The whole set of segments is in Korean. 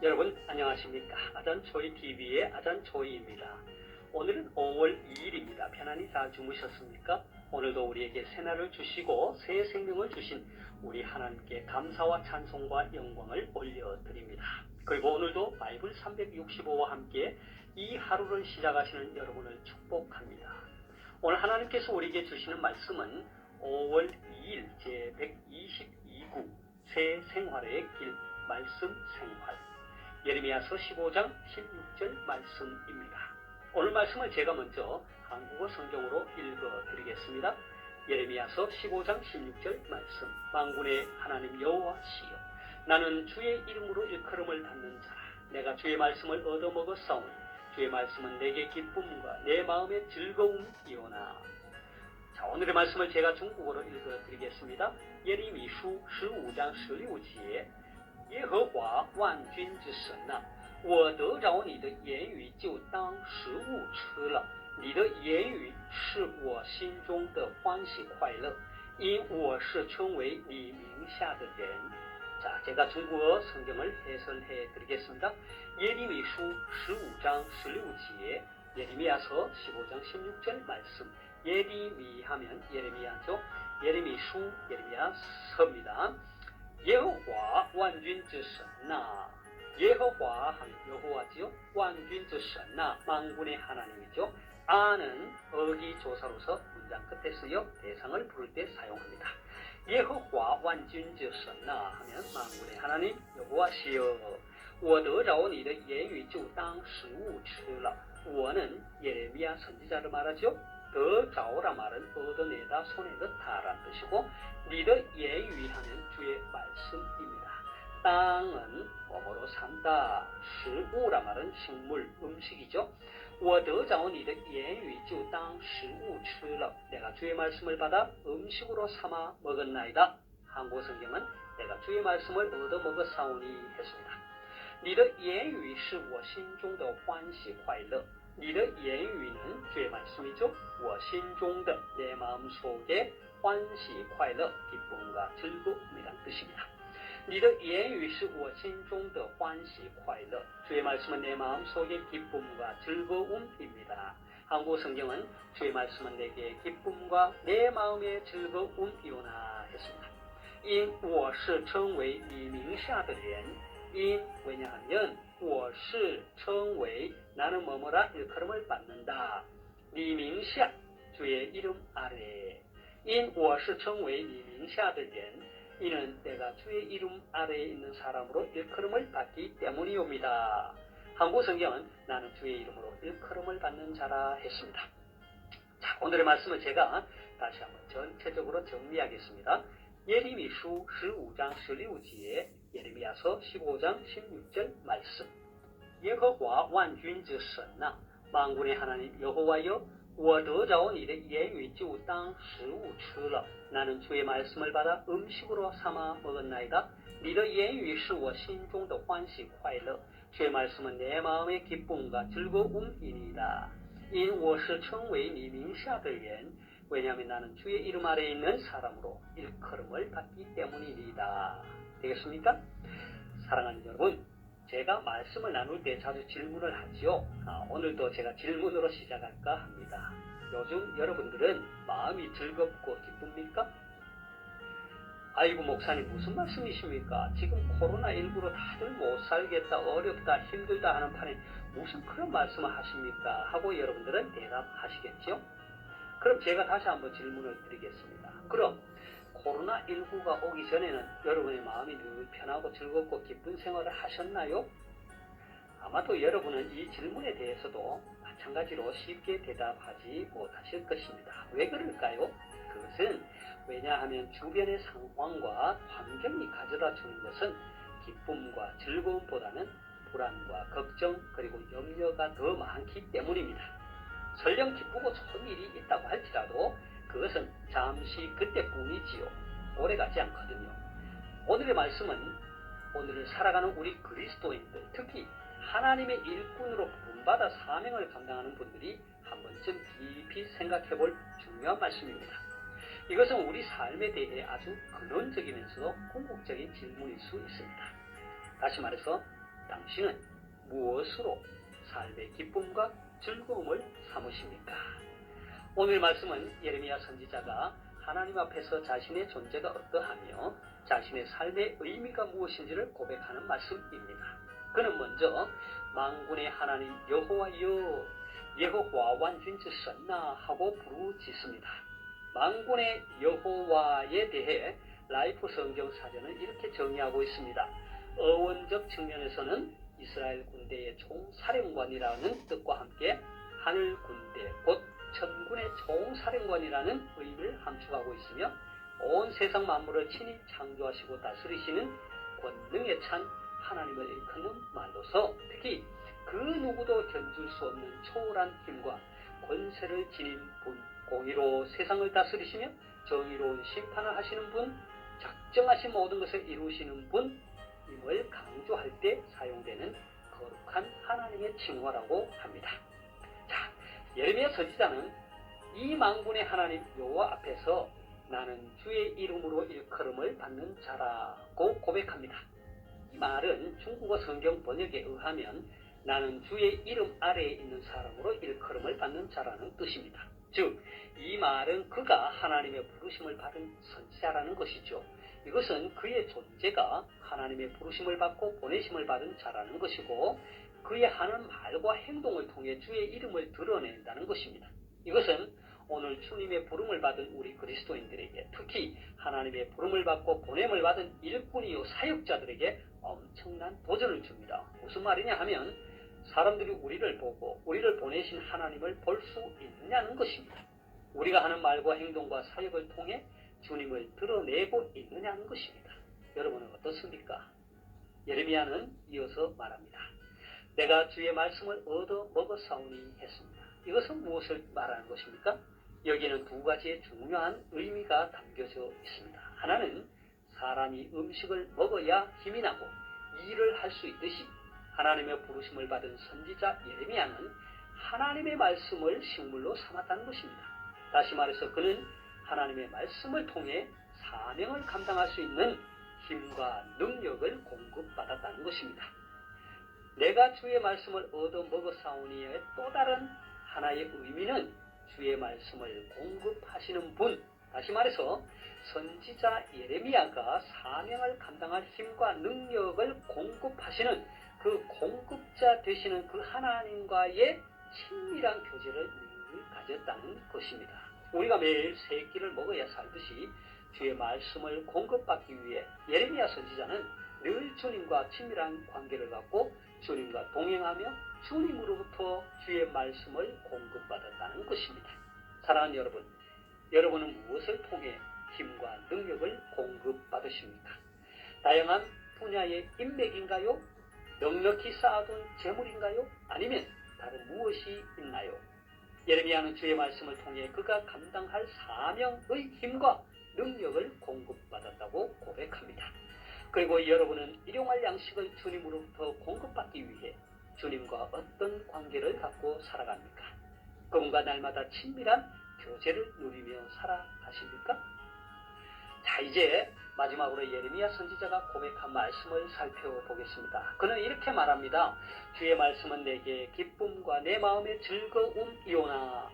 여러분 안녕하십니까? 아잔초이TV의 아잔초이입니다. 오늘은 5월 2일입니다. 편안히 잘 주무셨습니까? 오늘도 우리에게 새날을 주시고 새 생명을 주신 우리 하나님께 감사와 찬송과 영광을 올려드립니다. 그리고 오늘도 바이블 365와 함께 이 하루를 시작하시는 여러분을 축복합니다. 오늘 하나님께서 우리에게 주시는 말씀은 5월 2일 제122구 새 생활의 길 말씀 생활 예레미야서 15장 16절 말씀입니다. 오늘 말씀을 제가 먼저 한국어 성경으로 읽어드리겠습니다. 예레미야서 15장 16절 말씀. 만군의 하나님 여호와시여, 나는 주의 이름으로 일컬음을 받는 자라. 내가 주의 말씀을 얻어먹었사오니 주의 말씀은 내게 기쁨과 내 마음의 즐거움이오나. 자, 오늘의 말씀을 제가 중국어로 읽어드리겠습니다. 예레미야서 15장 16节耶和华万军之神啊，我得着你的言语就当食物吃了，你的言语是我心中的欢喜快乐，因我是称为你名下的人。 자, 제가 중국어 성경을 해설해 드리겠습니다. 예레미야서 15장 16제 예레미야서 15장 16절 말씀. 예레미야하면 예레미야죠. 예레미야서 예레미야서입니다. 예호와 완준之神나, 예호와 하면 여호와지요. 완준之神나, 만군의 하나님이죠. 아는 어기조사로서 문장 끝에 쓰여 대상을 부를 때 사용합니다. 예호와 완준之神나 하면 만군의 하나님 여호와시여, 我得着你的言语就当食物吃了. 我는 예레미야 선지자를 말하죠.得着라 말은 얻어내다, 손에 넣다라는 뜻이고, 니의 예유이 하면 주의 말씀입니다. 땅은 뭐뭐로 산다.食物라 말은 식물, 음식이죠. 我得着你的言语就当食物吃了. 내가 주의 말씀을 받아 음식으로 삼아 먹었나이다. 한국 성경은 내가 주의 말씀을 얻어 먹었사오니 했습니다. 你的言语是我心中的欢喜快乐. 你的言语는 주의 말씀이죠. 我心中的, 내 마음속에欢喜快乐, 기쁨과 즐거움이란 뜻입니다. 你的言语是我心中的欢喜快乐. 주의 말씀은 내 마음속의 기쁨과 즐거움입니다. 한국 성경은 주의 말씀은 내게 기쁨과 내 마음의 즐거움이오나 했습니다. 因我是称为你名下的人. 인 왜냐하면 我是称为 나는 뭐뭐라 일컬음을 받는다. 니名下 주의 이름 아래. 인 我是称为你名下的人. 이는 내가 주의 이름 아래에 있는 사람으로 일컬음을 받기 때문이옵니다. 한국 성경은 나는 주의 이름으로 일컬음을 받는 자라 했습니다. 자, 오늘의 말씀을 제가 다시 한번 전체적으로 정리하겠습니다. 예레미야서 15장 16제 예레미야서 15장 16절 말씀. 예호와 완준之神나, 만군의 하나님 여호와여, 我得着你的言语就当食物吃了. 나는 주의 말씀을 받아 음식으로 삼아 먹었나이다. 你的言语是我心中的欢喜快乐. 주의 말씀은 내 마음의 기쁨과 즐거움이니이다. 因我是称为你名下的人. 왜냐하면 나는 주의 이름 아래에 있는 사람으로 일컬음을 받기 때문이니이다. 되겠습니까? 사랑하는 여러분, 제가 말씀을 나눌 때 자주 질문을 하지요. 오늘도 제가 질문으로 시작할까 합니다. 요즘 여러분들은 마음이 즐겁고 기쁩니까? 아이고 목사님 무슨 말씀이십니까? 지금 코로나19로 다들 못 살겠다, 어렵다, 힘들다 하는 판에 무슨 그런 말씀을 하십니까? 하고 여러분들은 대답하시겠죠? 그럼 제가 다시 한번 질문을 드리겠습니다. 그럼 코로나19가 오기 전에는 여러분의 마음이 늘 편하고 즐겁고 기쁜 생활을 하셨나요? 아마도 여러분은 이 질문에 대해서도 마찬가지로 쉽게 대답하지 못하실 것입니다. 왜 그럴까요? 그것은 왜냐하면 주변의 상황과 환경이 가져다 주는 것은 기쁨과 즐거움보다는 불안과 걱정 그리고 염려가 더 많기 때문입니다. 설령 기쁘고 좋은 일이 있다고 할지라도 그것은 잠시 그때뿐이지요. 오래가지 않거든요. 오늘의 말씀은 오늘을 살아가는 우리 그리스도인들, 특히 하나님의 일꾼으로 부름받아 사명을 감당하는 분들이 한 번쯤 깊이 생각해볼 중요한 말씀입니다. 이것은 우리 삶에 대해 아주 근원적이면서도 궁극적인 질문일 수 있습니다. 다시 말해서 당신은 무엇으로 삶의 기쁨과 즐거움을 삼으십니까? 오늘 말씀은 예레미야 선지자가 하나님 앞에서 자신의 존재가 어떠하며 자신의 삶의 의미가 무엇인지를 고백하는 말씀입니다. 그는 먼저 만군의 하나님 여호와여 여호와 완전지 선나 하고 부르짖습니다. 만군의 여호와에 대해 라이프 성경 사전은 이렇게 정의하고 있습니다. 어원적 측면에서는 이스라엘 군대의 총사령관이라는 뜻과 함께 하늘 군대 곧 천군의 총사령관이라는 의미를 함축하고 있으며 온 세상 만물을 친히 창조하시고 다스리시는 권능에 찬 하나님을 일컫는 말로서 특히 그 누구도 견줄 수 없는 초월한 힘과 권세를 지닌 분, 공의로 세상을 다스리시며 정의로운 심판을 하시는 분, 작정하신 모든 것을 이루시는 분임을 강조할 때 사용되는 거룩한 하나님의 칭호라고 합니다. 자, 예레미야 선지자는 이 만군의 하나님 여호와 앞에서 나는 주의 이름으로 일컬음을 받는 자라고 고백합니다. 이 말은 중국어 성경 번역에 의하면 나는 주의 이름 아래에 있는 사람으로 일컬음을 받는 자라는 뜻입니다. 즉, 이 말은 그가 하나님의 부르심을 받은 선지자라는 것이죠. 이것은 그의 존재가 하나님의 부르심을 받고 보내심을 받은 자라는 것이고 그의 하는 말과 행동을 통해 주의 이름을 드러낸다는 것입니다. 이것은 오늘 주님의 부름을 받은 우리 그리스도인들에게 특히 하나님의 부름을 받고 보냄을 받은 일꾼이요 사역자들에게 엄청난 도전을 줍니다. 무슨 말이냐 하면 사람들이 우리를 보고 우리를 보내신 하나님을 볼 수 있느냐는 것입니다. 우리가 하는 말과 행동과 사역을 통해 주님을 드러내고 있느냐는 것입니다. 여러분은 어떻습니까? 예레미야는 이어서 말합니다. 내가 주의 말씀을 얻어 먹었사오니 했습니다. 이것은 무엇을 말하는 것입니까? 여기에는 두 가지의 중요한 의미가 담겨져 있습니다. 하나는 사람이 음식을 먹어야 힘이 나고 일을 할 수 있듯이 하나님의 부르심을 받은 선지자 예레미야는 하나님의 말씀을 식물로 삼았다는 것입니다. 다시 말해서 그는 하나님의 말씀을 통해 사명을 감당할 수 있는 힘과 능력을 공급받았다는 것입니다. 내가 주의 말씀을 얻어 먹었사오니의 또 다른 하나의 의미는 주의 말씀을 공급하시는 분, 다시 말해서 선지자 예레미야가 사명을 감당할 힘과 능력을 공급하시는 그 공급자 되시는 그 하나님과의 친밀한 교제를 늘 가졌다는 것입니다. 우리가 매일 새 끼를 먹어야 살듯이 주의 말씀을 공급받기 위해 예레미야 선지자는 늘 주님과 친밀한 관계를 갖고 주님과 동행하며 주님으로부터 주의 말씀을 공급받았다는 것입니다. 사랑하는 여러분, 여러분은 무엇을 통해 힘과 능력을 공급받으십니까? 다양한 분야의 인맥인가요? 넉넉히 쌓아둔 재물인가요? 아니면 다른 무엇이 있나요? 예레미야는 주의 말씀을 통해 그가 감당할 사명의 힘과 능력을 공급받았다고 고백합니다. 그리고 여러분은 일용할 양식을 주님으로부터 공급받기 위해 주님과 어떤 관계를 갖고 살아갑니까? 그분과 날마다 친밀한 교제를 누리며 살아가십니까? 자, 이제 마지막으로 예레미야 선지자가 고백한 말씀을 살펴보겠습니다. 그는 이렇게 말합니다. 주의 말씀은 내게 기쁨과 내 마음의 즐거움이오나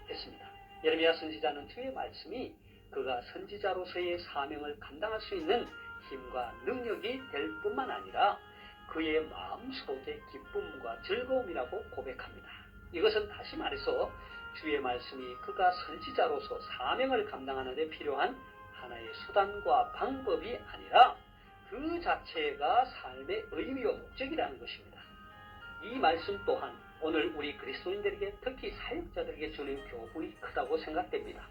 했습니다. 예레미야 선지자는 주의 말씀이 그가 선지자로서의 사명을 감당할 수 있는 힘과 능력이 될 뿐만 아니라 그의 마음속의 기쁨과 즐거움이라고 고백합니다. 이것은 다시 말해서 주의 말씀이 그가 선지자로서 사명을 감당하는 데 필요한 하나의 수단과 방법이 아니라 그 자체가 삶의 의미와 목적이라는 것입니다. 이 말씀 또한 오늘 우리 그리스도인들에게 특히 사역자들에게 주는 교훈이 크다고 생각됩니다.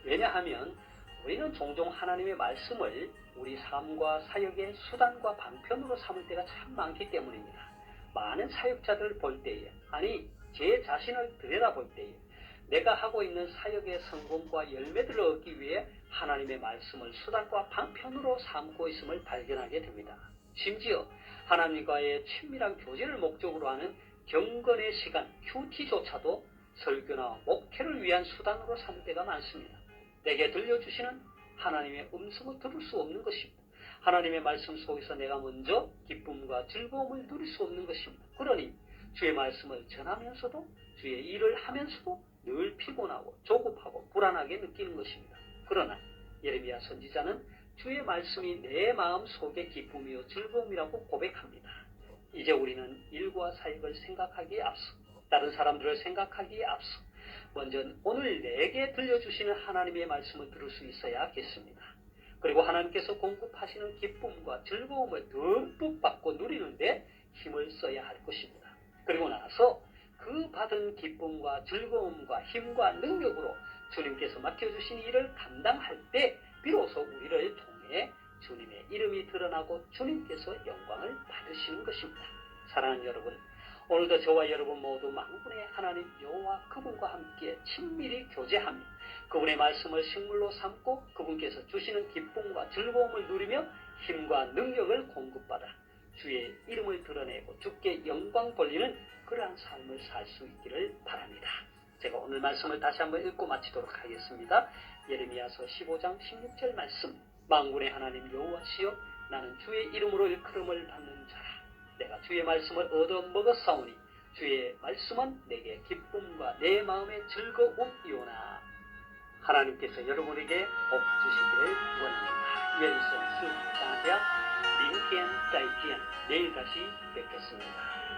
왜냐하면 우리는 종종 하나님의 말씀을 우리 삶과 사역의 수단과 방편으로 삼을 때가 참 많기 때문입니다. 많은 사역자들을 볼 때에, 아니 제 자신을 들여다볼 때에 내가 하고 있는 사역의 성공과 열매들을 얻기 위해 하나님의 말씀을 수단과 방편으로 삼고 있음을 발견하게 됩니다. 심지어 하나님과의 친밀한 교제를 목적으로 하는 경건의 시간, 큐티조차도 설교나 목회를 위한 수단으로 삼을 때가 많습니다. 내게 들려주시는 하나님의 음성을 들을 수 없는 것입니다. 하나님의 말씀 속에서 내가 먼저 기쁨과 즐거움을 누릴 수 없는 것입니다. 그러니 주의 말씀을 전하면서도 주의 일을 하면서도 늘 피곤하고 조급하고 불안하게 느끼는 것입니다. 그러나 예레미야 선지자는 주의 말씀이 내 마음 속의 기쁨이요 즐거움이라고 고백합니다. 이제 우리는 일과 사역을 생각하기에 앞서 다른 사람들을 생각하기에 앞서 먼저 오늘 내게 들려주시는 하나님의 말씀을 들을 수 있어야겠습니다. 그리고 하나님께서 공급하시는 기쁨과 즐거움을 듬뿍 받고 누리는데 힘을 써야 할 것입니다. 그리고 나서 그 받은 기쁨과 즐거움과 힘과 능력으로 주님께서 맡겨주신 일을 감당할 때 비로소 우리를 통해 주님의 이름이 드러나고 주님께서 영광을 받으시는 것입니다. 사랑하는 여러분, 오늘도 저와 여러분 모두 만군의 하나님 여호와 그분과 함께 친밀히 교제하며 그분의 말씀을 식물로 삼고 그분께서 주시는 기쁨과 즐거움을 누리며 힘과 능력을 공급받아 주의 이름을 드러내고 주께 영광 돌리는 그러한 삶을 살 수 있기를 바랍니다. 제가 오늘 말씀을 다시 한번 읽고 마치도록 하겠습니다. 예레미야서 15장 16절 말씀. 만군의 하나님 여호와시여, 나는 주의 이름으로 일컬음을 받는 자라. 내가 주의 말씀을 얻어먹었사오니 주의 말씀은 내게 기쁨과 내 마음의 즐거움이오나. 하나님께서 여러분에게 복 주시기를 원합니다. 예수님, 다시야, 링켄 짜이지안. 내일 다시 뵙겠습니다.